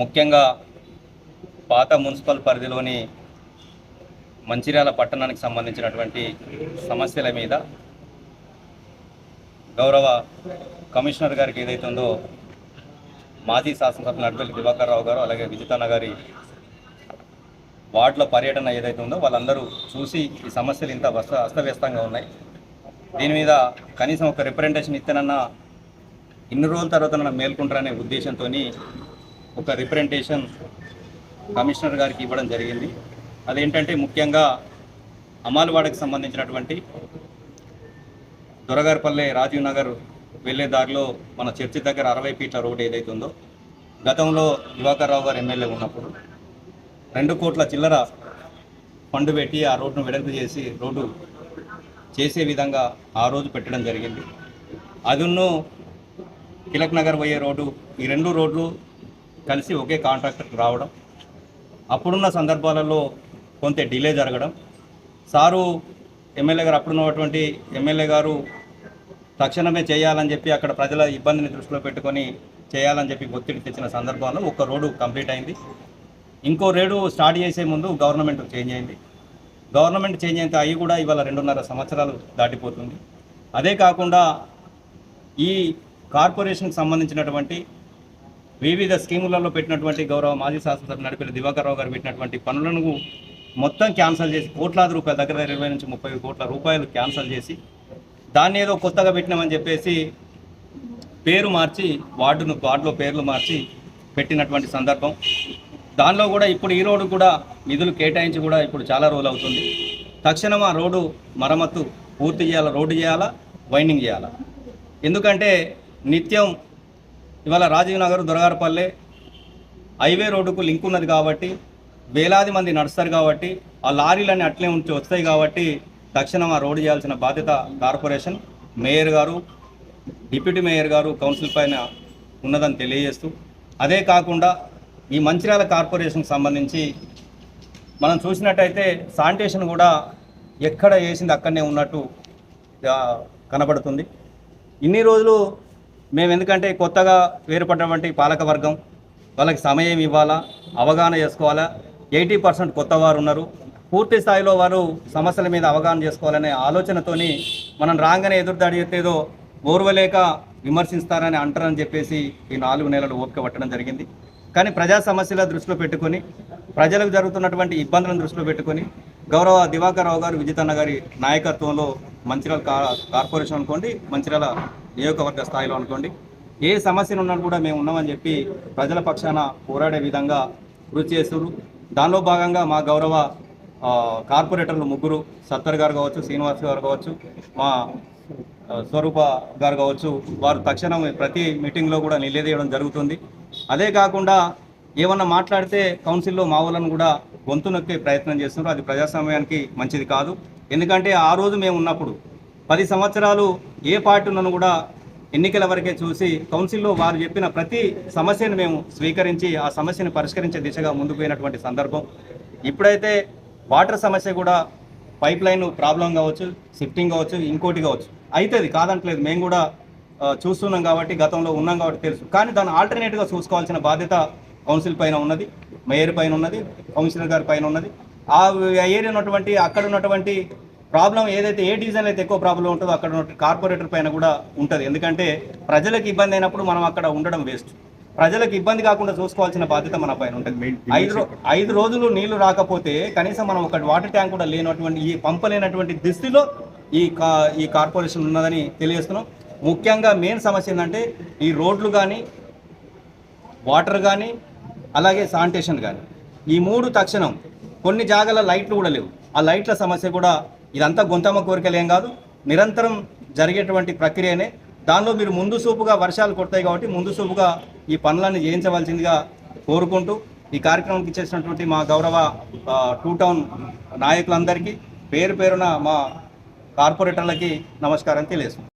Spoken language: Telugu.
ముఖ్యంగా పాత మున్సిపల్ పరిధిలోని మంచిర్యాల పట్టణానికి సంబంధించినటువంటి సమస్యల మీద గౌరవ కమిషనర్ గారికి ఏదైతే ఉందో మాజీ శాసనసభ్యులు నడిపెల్లి దివాకర్ రావు గారు అలాగే విజితన్న గారి వార్డుల పర్యటన ఏదైతే ఉందో వాళ్ళందరూ చూసి ఈ సమస్యలు ఇంత అస్తవ్యస్తంగా ఉన్నాయి, దీని మీద కనీసం ఒక రిప్రజెంటేషన్ ఇస్తేనన్నా ఇన్ని రోజుల తర్వాత మేల్కొంటారనే ఉద్దేశంతో ఒక రిప్రజెంటేషన్ కమిషనర్ గారికి ఇవ్వడం జరిగింది. అదేంటంటే ముఖ్యంగా అమాలవాడకు సంబంధించినటువంటి దొరగారిపల్లె రాజీవ్ నగర్ వెళ్ళే దారిలో మన చర్చి దగ్గర 60 ఫీట్ల రోడ్డు ఏదైతే ఉందో గతంలో దివాకర్ రావు గారు ఎమ్మెల్యే ఉన్నప్పుడు 2 కోట్ల చిల్లర ఫండ్ పెట్టి ఆ రోడ్డును వెడల్పు చేసి రోడ్డు చేసే విధంగా ఆ రోజు పెట్టడం జరిగింది. అదున్ను తిలక్ నగర్ పోయే రోడ్డు, ఈ 2 రోడ్లు కలిసి ఒకే కాంట్రాక్టర్కి రావడం, అప్పుడున్న సందర్భాలలో కొంత డిలే జరగడం, సారు ఎమ్మెల్యే గారు అప్పుడున్నటువంటి ఎమ్మెల్యే గారు తక్షణమే చేయాలని చెప్పి అక్కడ ప్రజల ఇబ్బందిని దృష్టిలో పెట్టుకొని చేయాలని చెప్పి ఒత్తిడి తెచ్చిన సందర్భంలో ఒక రోడ్డు కంప్లీట్ అయింది. ఇంకో రోడ్డు స్టార్ట్ చేసే ముందు గవర్నమెంట్ చేంజ్ అయింది. గవర్నమెంట్ చేంజ్ అయితే అవి కూడా ఇవాళ 2.5 సంవత్సరాలు దాటిపోతుంది. అదే కాకుండా ఈ కార్పొరేషన్కి సంబంధించినటువంటి వివిధ స్కీములలో పెట్టినటువంటి గౌరవ మాజీ శాసనసభ్యులు నడిపెల్లి దివాకర్ రావు గారు పెట్టినటువంటి పనులను మొత్తం క్యాన్సల్ చేసి కోట్లాది రూపాయలు, దగ్గర 20 నుంచి 30 కోట్ల రూపాయలు క్యాన్సల్ చేసి దాన్ని ఏదో కొత్తగా పెట్టినామని చెప్పేసి పేరు మార్చి వార్డులో పేర్లు మార్చి పెట్టినటువంటి సందర్భం. దానిలో కూడా ఇప్పుడు ఈ రోడ్డు కూడా నిధులు కేటాయించి కూడా ఇప్పుడు చాలా రోజులు అవుతుంది. తక్షణం ఆ రోడ్డు మరమ్మతు పూర్తి చేయాలా, రోడ్డు చేయాలా, వైండింగ్ చేయాలా. ఎందుకంటే నిత్యం ఇవాళ రాజీవ్ నగర్ దొరగారపల్లె హైవే రోడ్డుకు లింక్ ఉన్నది కాబట్టి వేలాది మంది నడుస్తారు కాబట్టి ఆ లారీలన్నీ అట్లే ఉంచి వస్తాయి కాబట్టి తక్షణం ఆ రోడ్డు చేయాల్సిన బాధ్యత కార్పొరేషన్ మేయర్ గారు, డిప్యూటీ మేయర్ గారు, కౌన్సిల్ పైన ఉన్నదని తెలియజేస్తూ, అదే కాకుండా ఈ మంచిర్యాల కార్పొరేషన్కి సంబంధించి మనం చూసినట్టయితే శానిటేషన్ కూడా ఎక్కడ వేసింది అక్కడనే ఉన్నట్టు కనబడుతుంది. ఇన్ని రోజులు మేము ఎందుకంటే కొత్తగా వేరుపడినటువంటి పాలకవర్గం వాళ్ళకి సమయం ఇవ్వాలా, అవగాహన చేసుకోవాలా. 80% కొత్త వారు ఉన్నారు, పూర్తి స్థాయిలో వారు సమస్యల మీద అవగాహన చేసుకోవాలనే ఆలోచనతోని మనం రాగానే ఎదురుదాడి ఏదో ఓర్వలేక విమర్శిస్తారని అంటారని చెప్పేసి ఈ 4 నెలలు ఓపిక పట్టడం జరిగింది. కానీ ప్రజా సమస్యల దృష్టిలో పెట్టుకొని, ప్రజలకు జరుగుతున్నటువంటి ఇబ్బందులను దృష్టిలో పెట్టుకొని గౌరవ దివాకర్ రావు గారు, విజితన్న గారి నాయకత్వంలో మంచిర్యాల కార్పొరేషన్ అనుకోండి, మంచిర్యాల నియోజకవర్గ స్థాయిలో అనుకోండి, ఏ సమస్యలు ఉన్నా కూడా మేము ఉన్నామని చెప్పి ప్రజల పక్షాన పోరాడే విధంగా కృషి చేస్తున్నారు. దానిలో భాగంగా మా గౌరవ కార్పొరేటర్లు 3 సత్తర్ గారు కావచ్చు, శ్రీనివాస్ గారు కావచ్చు, మా స్వరూప గారు కావచ్చు, వారు తక్షణం ప్రతి మీటింగ్లో కూడా నిలదీయడం జరుగుతుంది. అదే కాకుండా ఏమన్నా మాట్లాడితే కౌన్సిల్లో మా వాళ్ళను కూడా గొంతు నొక్కే ప్రయత్నం చేస్తున్నారు. అది ప్రజాస్వామ్యానికి మంచిది కాదు. ఎందుకంటే ఆ రోజు మేము ఉన్నప్పుడు 10 సంవత్సరాలు ఏ పార్టీ ఉన్నను కూడా ఎన్నికల వరకే చూసి కౌన్సిల్లో వారు చెప్పిన ప్రతి సమస్యను మేము స్వీకరించి ఆ సమస్యను పరిష్కరించే దిశగా ముందుకు పోయినటువంటి సందర్భం. ఇప్పుడైతే వాటర్ సమస్య కూడా పైప్ లైన్ ప్రాబ్లం కావచ్చు, షిఫ్టింగ్ కావచ్చు, ఇంకోటి కావచ్చు, అవుతుంది కాదంటలేదు, మేము కూడా చూస్తున్నాం కాబట్టి, గతంలో ఉన్నాం కాబట్టి తెలుసు. కానీ దాన్ని ఆల్టర్నేట్గా చూసుకోవాల్సిన బాధ్యత కౌన్సిల్ పైన ఉన్నది, మేయర్ పైన ఉన్నది, కౌన్సిలర్ గారి పైన ఉన్నది. ఆ ఏరియా ఉన్నటువంటి అక్కడ ఉన్నటువంటి ప్రాబ్లం ఏదైతే ఏ డివిజన్ అయితే ఎక్కువ ప్రాబ్లం ఉంటుందో అక్కడ ఉన్న కార్పొరేటర్ పైన కూడా ఉంటుంది. ఎందుకంటే ప్రజలకు ఇబ్బంది అయినప్పుడు మనం అక్కడ ఉండడం వేస్ట్. ప్రజలకు ఇబ్బంది కాకుండా చూసుకోవాల్సిన బాధ్యత మన పైన ఉంటుంది. 5 రోజులు నీళ్లు రాకపోతే కనీసం మనం ఒక వాటర్ ట్యాంక్ కూడా లేనటువంటి, ఈ పంపలేనటువంటి దిశలో ఈ కార్పొరేషన్ ఉన్నదని తెలియజేస్తున్నాం. ముఖ్యంగా మెయిన్ సమస్య ఏంటంటే ఈ రోడ్లు కానీ, వాటర్ కానీ, అలాగే శానిటేషన్ కానీ, ఈ 3 తక్షణం. కొన్ని జాగాల లైట్లు కూడా లేవు. ఆ లైట్ల సమస్య కూడా ఇదంతా గొంతమ్మ కోరికలేం కాదు, నిరంతరం జరిగేటువంటి ప్రక్రియనే. దానిలో మీరు ముందు చూపుగా వర్షాలు కొడతాయి కాబట్టి ముందు చూపుగా ఈ పనులన్నీ చేయించవలసిందిగా కోరుకుంటూ ఈ కార్యక్రమానికి ఇచ్చేసినటువంటి మా గౌరవ 2 టౌన్ నాయకులందరికీ పేరు పేరున మా కార్పొరేటర్లకి నమస్కారం తెలియజేస్తున్నాం.